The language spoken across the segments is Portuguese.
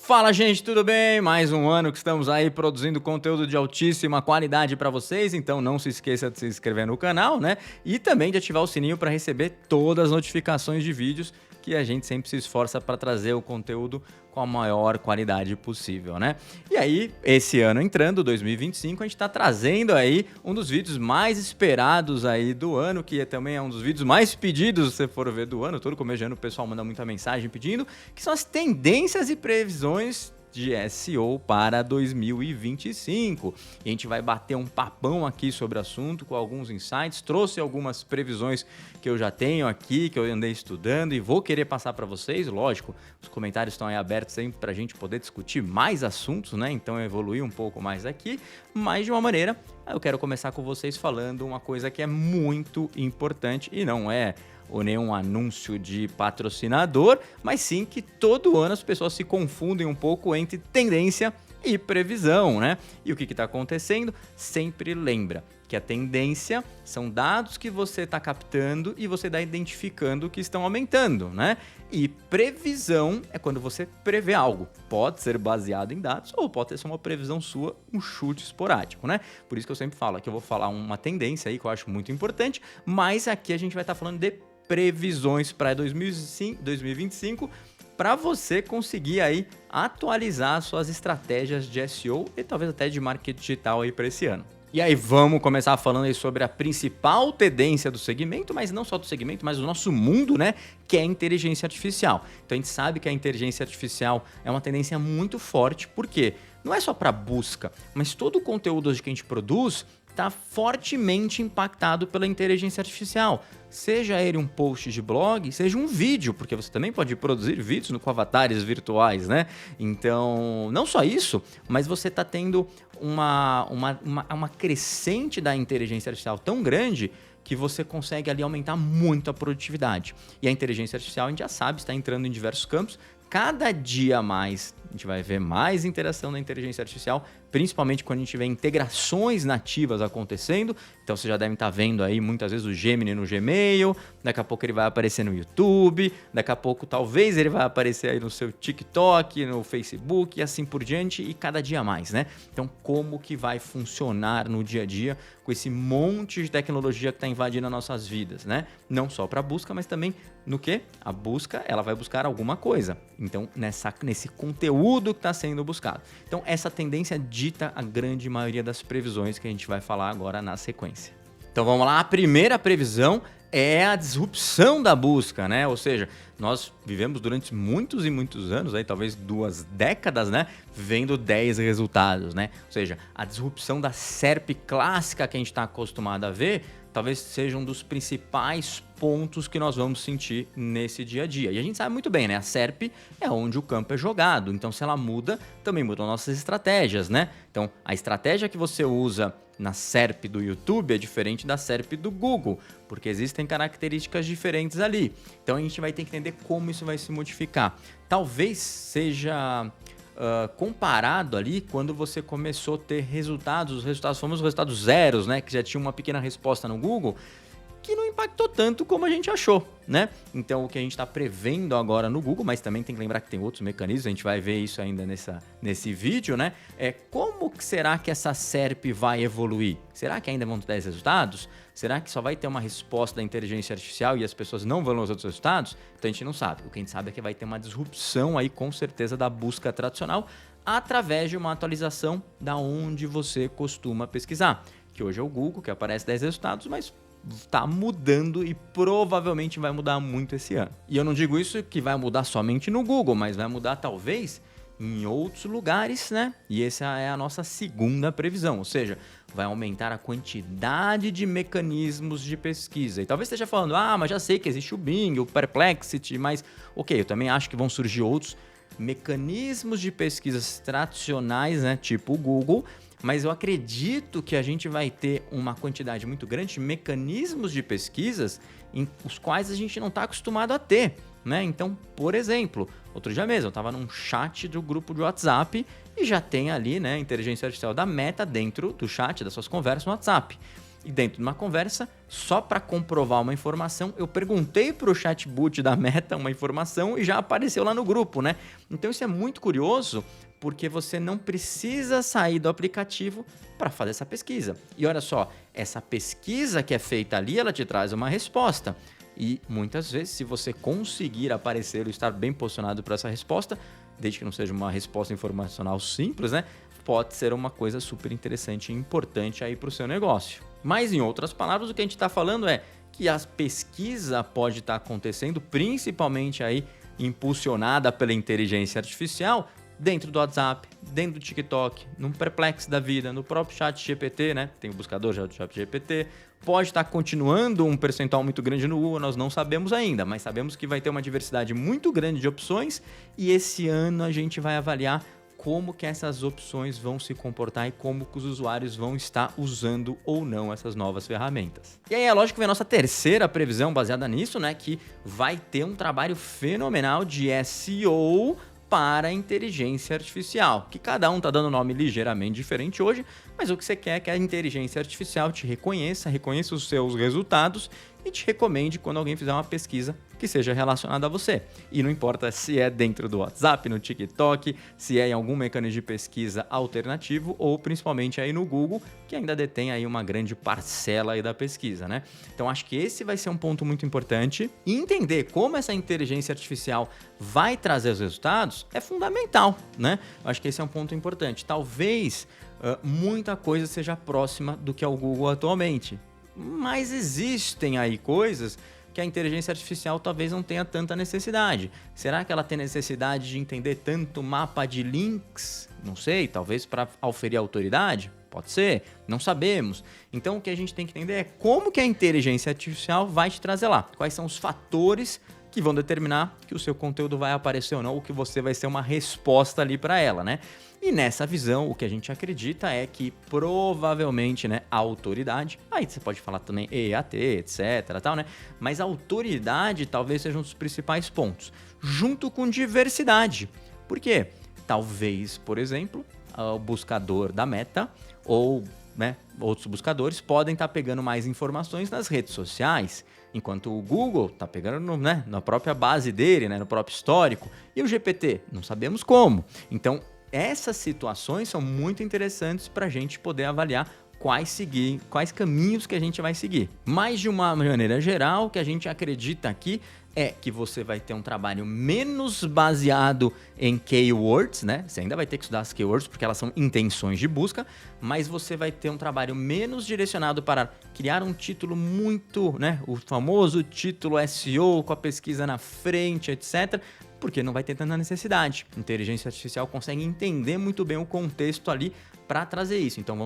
Fala, gente, tudo bem? Mais um ano que estamos aí produzindo conteúdo de altíssima qualidade para vocês, então não se esqueça de se inscrever no canal, né? E também de ativar o sininho para receber todas as notificações de vídeos que a gente sempre se esforça para trazer o conteúdo com a maior qualidade possível, né? E aí, esse ano entrando, 2025, a gente está trazendo aí um dos vídeos mais esperados aí do ano, que também é um dos vídeos mais pedidos, se você for ver, do ano. Todo começo de ano o pessoal manda muita mensagem pedindo, que são as tendências e previsões de SEO para 2025. E a gente vai bater um papão aqui sobre o assunto com alguns insights. Trouxe algumas previsões que eu já tenho aqui, que eu andei estudando e vou querer passar para vocês. Lógico, os comentários estão aí abertos sempre para a gente poder discutir mais assuntos, né? Então evoluir um pouco mais aqui, mas de uma maneira eu quero começar com vocês falando uma coisa que é muito importante e não é ou nenhum anúncio de patrocinador, mas sim que todo ano as pessoas se confundem um pouco entre tendência e previsão, né? E o que está acontecendo? Sempre lembra que a tendência são dados que você está captando e você está identificando que estão aumentando, né? E previsão é quando você prevê algo. Pode ser baseado em dados ou pode ser só uma previsão sua, um chute esporádico, né? Por isso que eu sempre falo que eu vou falar uma tendência aí que eu acho muito importante, mas aqui a gente vai estar falando de previsões para 2025 para você conseguir aí atualizar suas estratégias de SEO e talvez até de marketing digital aí para esse ano. E aí vamos começar falando aí sobre a principal tendência do segmento, mas não só do segmento, mas do nosso mundo, né? Que é a inteligência artificial. Então a gente sabe que a inteligência artificial é uma tendência muito forte, porque não é só para busca, mas todo o conteúdo hoje que a gente produz está fortemente impactado pela inteligência artificial. Seja ele um post de blog, seja um vídeo, porque você também pode produzir vídeos com avatares virtuais, né? Então, não só isso, mas você está tendo uma crescente da inteligência artificial tão grande que você consegue ali aumentar muito a produtividade. E a inteligência artificial, a gente já sabe, está entrando em diversos campos. Cada dia mais a gente vai ver mais interação da inteligência artificial, principalmente quando a gente vê integrações nativas acontecendo. Então você já deve estar vendo aí muitas vezes o Gemini no Gmail, daqui a pouco ele vai aparecer no YouTube, daqui a pouco talvez ele vai aparecer aí no seu TikTok, no Facebook e assim por diante, e cada dia mais, né? Então como que vai funcionar no dia a dia com esse monte de tecnologia que está invadindo as nossas vidas, né? Não só para busca, mas também no que? A busca, ela vai buscar alguma coisa. Então nesse conteúdo que está sendo buscado. Então essa tendência dita a grande maioria das previsões que a gente vai falar agora na sequência. Então vamos lá, a primeira previsão é a disrupção da busca, né? Ou seja, nós vivemos durante muitos e muitos anos, aí talvez 2 décadas, né? Vendo 10 resultados, né? Ou seja, a disrupção da SERP clássica que a gente está acostumado a ver, talvez seja um dos principais pontos que nós vamos sentir nesse dia a dia. E a gente sabe muito bem, né? A SERP é onde o campo é jogado. Então, se ela muda, também mudam nossas estratégias, né? Então, a estratégia que você usa na SERP do YouTube é diferente da SERP do Google, porque existem características diferentes ali. Então, a gente vai ter que entender como isso vai se modificar. Talvez seja comparado ali quando você começou a ter resultados, os famosos resultados zeros, né? Que já tinha uma pequena resposta no Google, que não impactou tanto como a gente achou, né? Então, o que a gente está prevendo agora no Google, mas também tem que lembrar que tem outros mecanismos, a gente vai ver isso ainda nesse vídeo, né? É como que será que essa SERP vai evoluir? Será que ainda vão ter 10 resultados? Será que só vai ter uma resposta da inteligência artificial e as pessoas não vão ler os outros resultados? Então, a gente não sabe. O que a gente sabe é que vai ter uma disrupção aí, com certeza, da busca tradicional através de uma atualização da onde você costuma pesquisar. Que hoje é o Google, que aparece 10 resultados, mas está mudando e provavelmente vai mudar muito esse ano. E eu não digo isso que vai mudar somente no Google, mas vai mudar talvez em outros lugares, né? E essa é a nossa segunda previsão, ou seja, vai aumentar a quantidade de mecanismos de pesquisa. E talvez esteja falando, mas já sei que existe o Bing, o Perplexity, mas ok, eu também acho que vão surgir outros mecanismos de pesquisas tradicionais, né? Tipo o Google, mas eu acredito que a gente vai ter uma quantidade muito grande de mecanismos de pesquisas em os quais a gente não está acostumado a ter, né? Então, por exemplo, outro dia mesmo eu estava num chat do grupo de WhatsApp e já tem ali, né, inteligência artificial da Meta dentro do chat, das suas conversas no WhatsApp. E dentro de uma conversa, só para comprovar uma informação, eu perguntei para o chatbot da Meta uma informação e já apareceu lá no grupo, né? Então isso é muito curioso, porque você não precisa sair do aplicativo para fazer essa pesquisa. E olha só, essa pesquisa que é feita ali, ela te traz uma resposta. E muitas vezes, se você conseguir aparecer ou estar bem posicionado para essa resposta, desde que não seja uma resposta informacional simples, né? Pode ser uma coisa super interessante e importante aí para o seu negócio. Mas, em outras palavras, o que a gente está falando é que a pesquisa pode estar acontecendo, principalmente aí impulsionada pela inteligência artificial, dentro do WhatsApp, dentro do TikTok, no Perplexo da vida, no próprio ChatGPT, né? Tem o buscador já do ChatGPT. Pode estar continuando um percentual muito grande no Google, nós não sabemos ainda, mas sabemos que vai ter uma diversidade muito grande de opções e esse ano a gente vai avaliar como que essas opções vão se comportar e como que os usuários vão estar usando ou não essas novas ferramentas. E aí é lógico que vem a nossa terceira previsão baseada nisso, né? Que vai ter um trabalho fenomenal de SEO para a inteligência artificial, que cada um está dando um nome ligeiramente diferente hoje, mas o que você quer é que a inteligência artificial te reconheça os seus resultados e te recomende quando alguém fizer uma pesquisa que seja relacionada a você. E não importa se é dentro do WhatsApp, no TikTok, se é em algum mecanismo de pesquisa alternativo ou principalmente aí no Google, que ainda detém aí uma grande parcela aí da pesquisa, né? Então acho que esse vai ser um ponto muito importante. E entender como essa inteligência artificial vai trazer os resultados é fundamental, né? Acho que esse é um ponto importante. Talvez muita coisa seja próxima do que é o Google atualmente, mas existem aí coisas que a inteligência artificial talvez não tenha tanta necessidade. Será que ela tem necessidade de entender tanto mapa de links? Não sei, talvez para auferir autoridade? Pode ser, não sabemos. Então o que a gente tem que entender é como que a inteligência artificial vai te trazer lá. Quais são os fatores que vão determinar que o seu conteúdo vai aparecer ou não, ou que você vai ser uma resposta ali para ela, né? E nessa visão, o que a gente acredita é que provavelmente, né, a autoridade, aí você pode falar também EAT, etc, tal, né? Mas a autoridade talvez seja um dos principais pontos, junto com diversidade. Por quê? Talvez, por exemplo, o buscador da Meta ou, né, outros buscadores podem estar pegando mais informações nas redes sociais, enquanto o Google está pegando na própria base dele, né, no próprio histórico, e o GPT, não sabemos como. Então, essas situações são muito interessantes para a gente poder avaliar quais caminhos que a gente vai seguir. Mas de uma maneira geral, o que a gente acredita aqui é que você vai ter um trabalho menos baseado em keywords, né? Você ainda vai ter que estudar as keywords porque elas são intenções de busca, mas você vai ter um trabalho menos direcionado para criar um título muito, né? O famoso título SEO com a pesquisa na frente, etc., porque não vai ter tanta necessidade. A inteligência artificial consegue entender muito bem o contexto ali para trazer isso. Então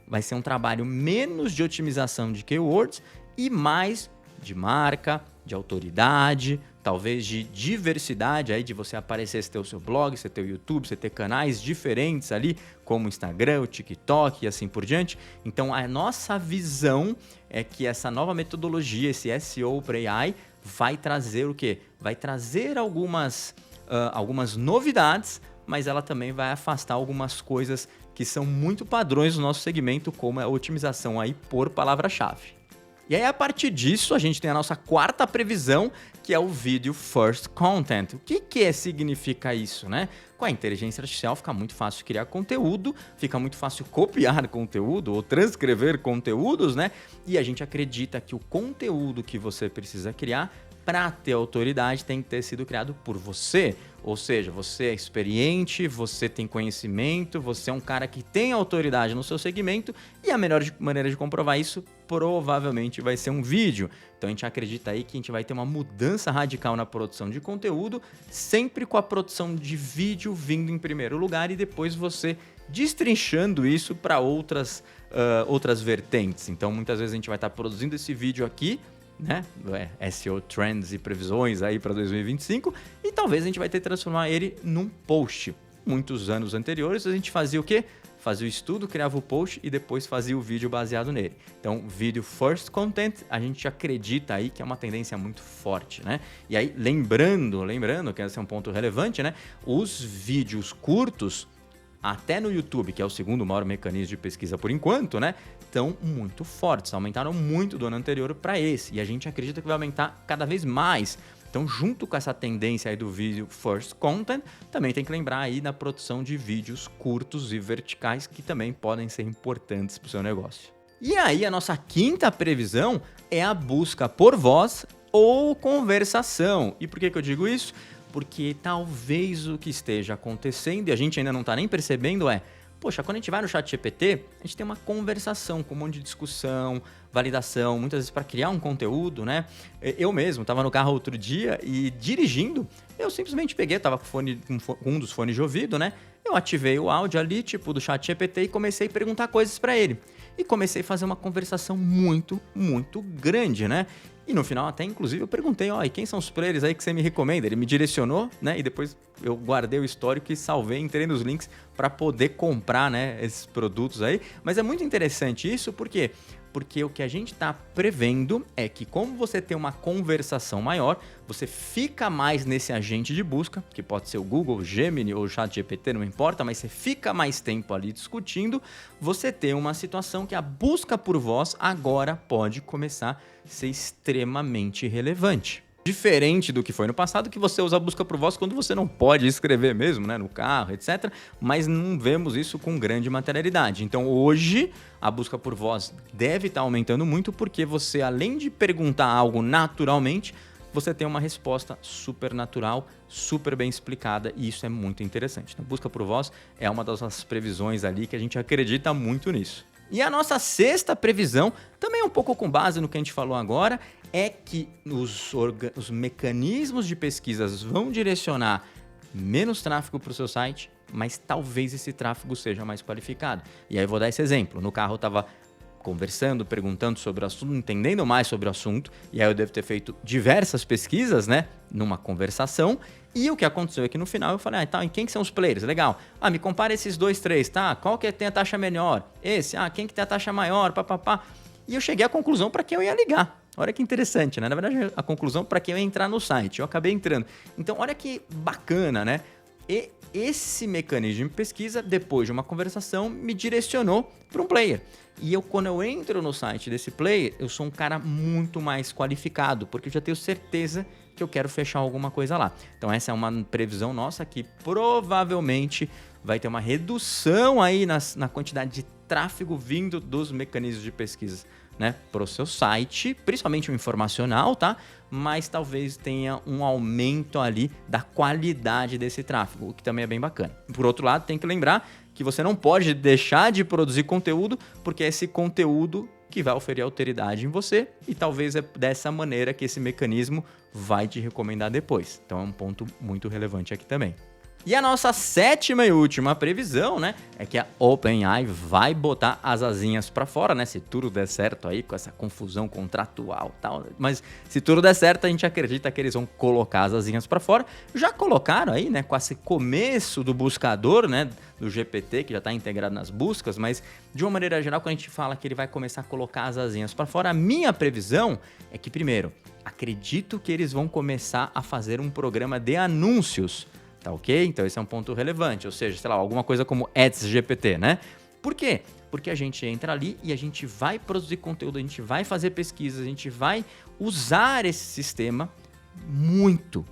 vai ser um trabalho menos de otimização de keywords e mais de marca, de autoridade, talvez de diversidade, aí de você aparecer, você ter o seu blog, você ter o YouTube, você ter canais diferentes ali, como o Instagram, o TikTok e assim por diante. Então a nossa visão é que essa nova metodologia, esse SEO para AI, vai trazer o quê? Vai trazer algumas novidades, mas ela também vai afastar algumas coisas que são muito padrões do nosso segmento, como a otimização aí por palavra-chave. E aí, a partir disso, a gente tem a nossa quarta previsão, que é o Video First Content. O que significa isso, né? Com a inteligência artificial fica muito fácil criar conteúdo, fica muito fácil copiar conteúdo ou transcrever conteúdos, né? E a gente acredita que o conteúdo que você precisa criar para ter autoridade tem que ter sido criado por você. Ou seja, você é experiente, você tem conhecimento, você é um cara que tem autoridade no seu segmento e a melhor maneira de comprovar isso provavelmente vai ser um vídeo. Então a gente acredita aí que a gente vai ter uma mudança radical na produção de conteúdo, sempre com a produção de vídeo vindo em primeiro lugar e depois você destrinchando isso para outras vertentes. Então muitas vezes a gente vai estar produzindo esse vídeo aqui, né? SEO Trends e previsões aí para 2025 e talvez a gente vai ter que transformar ele num post. Muitos anos anteriores a gente fazia o quê? Fazia o estudo, criava o post e depois fazia o vídeo baseado nele. Então, Video First Content, a gente acredita aí que é uma tendência muito forte, né? E aí, lembrando que esse é um ponto relevante, né? Os vídeos curtos, até no YouTube, que é o segundo maior mecanismo de pesquisa por enquanto, né, estão muito fortes, aumentaram muito do ano anterior para esse, e a gente acredita que vai aumentar cada vez mais. Então, junto com essa tendência aí do vídeo first content, também tem que lembrar aí da produção de vídeos curtos e verticais que também podem ser importantes para o seu negócio. E aí, a nossa quinta previsão é a busca por voz ou conversação. E por que eu digo isso? Porque talvez o que esteja acontecendo, e a gente ainda não está nem percebendo, poxa, quando a gente vai no ChatGPT, a gente tem uma conversação com um monte de discussão, validação, muitas vezes para criar um conteúdo, né? Eu mesmo estava no carro outro dia e dirigindo, eu simplesmente peguei, estava com um dos fones de ouvido, né? Eu ativei o áudio ali, tipo do ChatGPT, e comecei a perguntar coisas para ele. E comecei a fazer uma conversação muito, muito grande, né? E no final até, inclusive, eu perguntei, e quem são os players aí que você me recomenda? Ele me direcionou, né? E depois eu guardei o histórico e salvei, entrei nos links para poder comprar, né, esses produtos aí. Mas é muito interessante isso, por quê? Porque o que a gente está prevendo é que, como você tem uma conversação maior, você fica mais nesse agente de busca, que pode ser o Google, Gemini ou o ChatGPT, não importa, mas você fica mais tempo ali discutindo, você tem uma situação que a busca por voz agora pode começar a ser extremamente relevante. Diferente do que foi no passado, que você usa a busca por voz quando você não pode escrever mesmo, né, no carro, etc. Mas não vemos isso com grande materialidade. Então, hoje, a busca por voz deve estar aumentando muito porque você, além de perguntar algo naturalmente, você tem uma resposta super natural, super bem explicada, e isso é muito interessante. Então, busca por voz é uma das nossas previsões ali que a gente acredita muito nisso. E a nossa sexta previsão, também um pouco com base no que a gente falou agora, é que os mecanismos de pesquisas vão direcionar menos tráfego para o seu site, mas talvez esse tráfego seja mais qualificado. E aí eu vou dar esse exemplo. No carro eu estava conversando, perguntando sobre o assunto, entendendo mais sobre o assunto, e aí eu devo ter feito diversas pesquisas, né, numa conversação, e o que aconteceu é que no final eu falei, e quem que são os players? Legal. Me compara esses 2, 3, tá? Qual que tem a taxa melhor? Esse, quem que tem a taxa maior? Papapá. E eu cheguei à conclusão para quem eu ia ligar. Olha que interessante, né? Na verdade, a conclusão para quem eu ia entrar no site. Eu acabei entrando. Então, olha que bacana, né? E esse mecanismo de pesquisa, depois de uma conversação, me direcionou para um player. E quando eu entro no site desse player, eu sou um cara muito mais qualificado, porque eu já tenho certeza que eu quero fechar alguma coisa lá. Então essa é uma previsão nossa que provavelmente vai ter uma redução aí na quantidade de tráfego vindo dos mecanismos de pesquisa, né, para o seu site, principalmente o informacional, tá? Mas talvez tenha um aumento ali da qualidade desse tráfego, o que também é bem bacana. Por outro lado, tem que lembrar que você não pode deixar de produzir conteúdo, porque é esse conteúdo que vai oferir autoridade em você, e talvez é dessa maneira que esse mecanismo vai te recomendar depois. Então é um ponto muito relevante aqui também. E a nossa sétima e última previsão, né, é que a OpenAI vai botar as asinhas para fora, né, se tudo der certo aí com essa confusão contratual e tal. Mas se tudo der certo, a gente acredita que eles vão colocar as asinhas para fora. Já colocaram aí, né, com esse começo do buscador, né, do GPT, que já está integrado nas buscas, mas de uma maneira geral, quando a gente fala que ele vai começar a colocar as asinhas para fora, a minha previsão é que, primeiro, acredito que eles vão começar a fazer um programa de anúncios. Tá ok? Então esse é um ponto relevante, ou seja, sei lá, alguma coisa como Ads GPT, né? Por quê? Porque a gente entra ali e a gente vai produzir conteúdo, a gente vai fazer pesquisas, a gente vai usar esse sistema muito.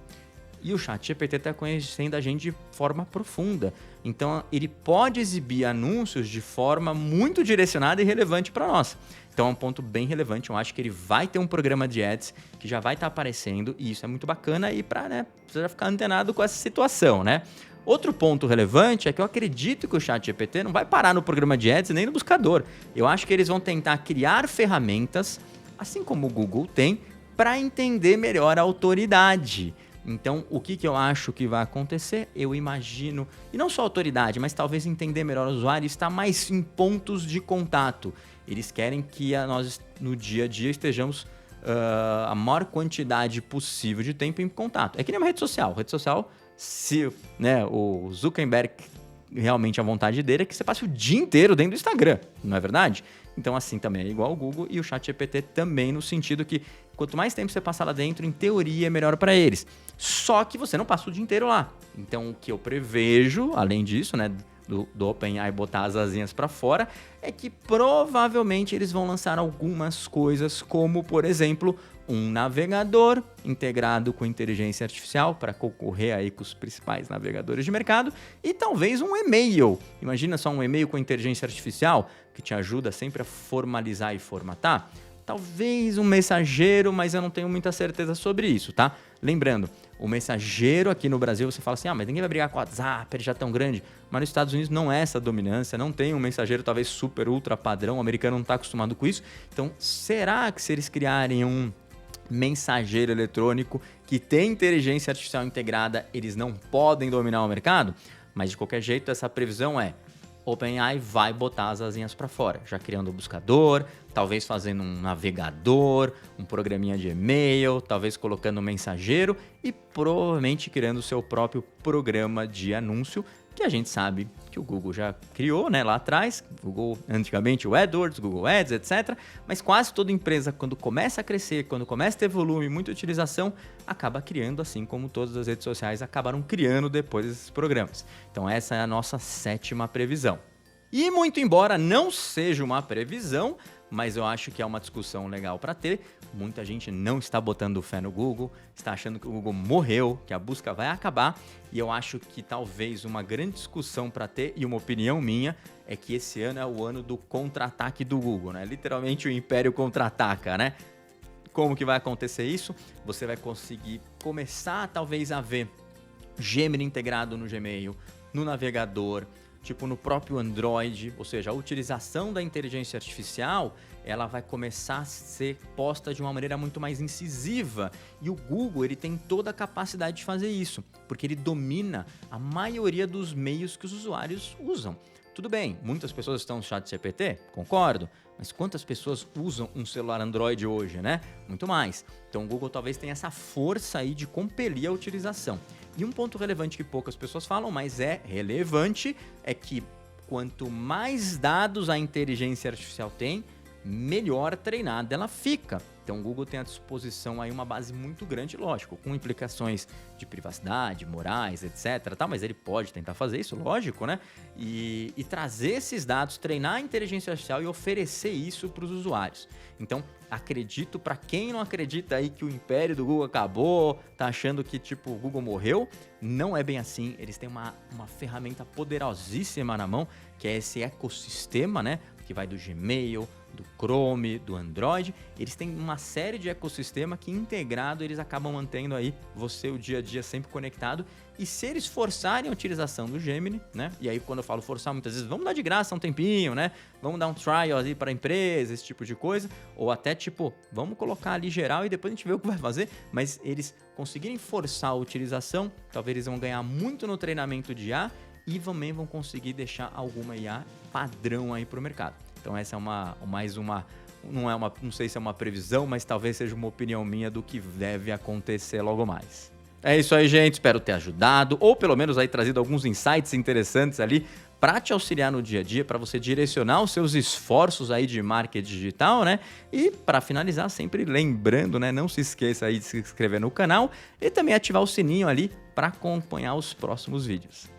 E o ChatGPT está conhecendo a gente de forma profunda. Então ele pode exibir anúncios de forma muito direcionada e relevante para nós. Então é um ponto bem relevante, eu acho que ele vai ter um programa de ads que já vai estar aparecendo, e isso é muito bacana aí para, né, você já ficar antenado com essa situação, né? Outro ponto relevante é que eu acredito que o ChatGPT não vai parar no programa de ads nem no buscador. Eu acho que eles vão tentar criar ferramentas, assim como o Google tem, para entender melhor a autoridade. Então, o que eu acho que vai acontecer? Eu imagino, e não só autoridade, mas talvez entender melhor o usuário e estar mais em pontos de contato. Eles querem que nós, no dia a dia, estejamos a maior quantidade possível de tempo em contato. É que nem uma rede social. Rede social, se, né, o Zuckerberg realmente a vontade dele é que você passe o dia inteiro dentro do Instagram, não é verdade? Então, assim, também é igual ao Google e o ChatGPT também, no sentido que quanto mais tempo você passar lá dentro, em teoria, é melhor para eles. Só que você não passa o dia inteiro lá. Então, o que eu prevejo, além disso, né, do OpenAI botar as asinhas para fora, é que provavelmente eles vão lançar algumas coisas, como, por exemplo, um navegador integrado com inteligência artificial para concorrer aí com os principais navegadores de mercado e talvez um e-mail. Imagina só um e-mail com inteligência artificial que te ajuda sempre a formalizar e formatar. Talvez um mensageiro, mas eu não tenho muita certeza sobre isso, tá? Lembrando, o mensageiro aqui no Brasil, você fala assim, mas ninguém vai brigar com o WhatsApp, ele já é tão grande. Mas nos Estados Unidos não é essa dominância, não tem um mensageiro talvez super, ultra padrão, o americano não está acostumado com isso. Então, será que se eles criarem um mensageiro eletrônico que tem inteligência artificial integrada, eles não podem dominar o mercado? Mas de qualquer jeito, essa previsão é: OpenAI vai botar as asinhas para fora, já criando um buscador, talvez fazendo um navegador, um programinha de e-mail, talvez colocando um mensageiro e provavelmente criando o seu próprio programa de anúncio, que a gente sabe que o Google já criou, né, lá atrás. Google, antigamente o AdWords, Google Ads, etc. Mas quase toda empresa, quando começa a crescer, quando começa a ter volume e muita utilização, acaba criando, assim como todas as redes sociais acabaram criando depois esses programas. Então essa é a nossa 7ª previsão. E muito embora não seja uma previsão, mas eu acho que é uma discussão legal para ter. Muita gente não está botando fé no Google, está achando que o Google morreu, que a busca vai acabar. E eu acho que talvez uma grande discussão para ter, e uma opinião minha, é que esse ano é o ano do contra-ataque do Google, né? Literalmente o império contra-ataca, né? Como que vai acontecer isso? Você vai conseguir começar talvez a ver Gemini integrado no Gmail, no navegador, tipo no próprio Android, ou seja, a utilização da inteligência artificial, ela vai começar a ser posta de uma maneira muito mais incisiva. E o Google, ele tem toda a capacidade de fazer isso, porque ele domina a maioria dos meios que os usuários usam. Tudo bem, muitas pessoas estão no ChatGPT, concordo, mas quantas pessoas usam um celular Android hoje, né? Muito mais. Então o Google talvez tenha essa força aí de compelir a utilização. E um ponto relevante que poucas pessoas falam, mas é relevante, é que quanto mais dados a inteligência artificial tem, melhor treinada ela fica. Então o Google tem à disposição aí uma base muito grande, lógico, com implicações de privacidade, morais, etc. Tá? Mas ele pode tentar fazer isso, lógico, né? E trazer esses dados, treinar a inteligência artificial e oferecer isso para os usuários. Então, acredito, para quem não acredita aí que o império do Google acabou, tá achando que tipo o Google morreu, não é bem assim. Eles têm uma ferramenta poderosíssima na mão, que é esse ecossistema, né? Que vai do Gmail, do Chrome, do Android. Eles têm uma série de ecossistema que integrado eles acabam mantendo aí você o dia a dia sempre conectado. E se eles forçarem a utilização do Gemini, né? E aí quando eu falo forçar, muitas vezes vamos dar de graça um tempinho, né? Vamos dar um trial ali para a empresa, esse tipo de coisa. Ou até tipo, vamos colocar ali geral e depois a gente vê o que vai fazer. Mas eles conseguirem forçar a utilização, talvez eles vão ganhar muito no treinamento de IA e também vão conseguir deixar alguma IA padrão aí para o mercado. Então essa é não sei se é uma previsão, mas talvez seja uma opinião minha do que deve acontecer logo mais. É isso aí, gente. Espero ter ajudado, ou pelo menos aí trazido alguns insights interessantes ali para te auxiliar no dia a dia, para você direcionar os seus esforços aí de marketing digital, né? E para finalizar, sempre lembrando, né? Não se esqueça aí de se inscrever no canal e também ativar o sininho ali para acompanhar os próximos vídeos.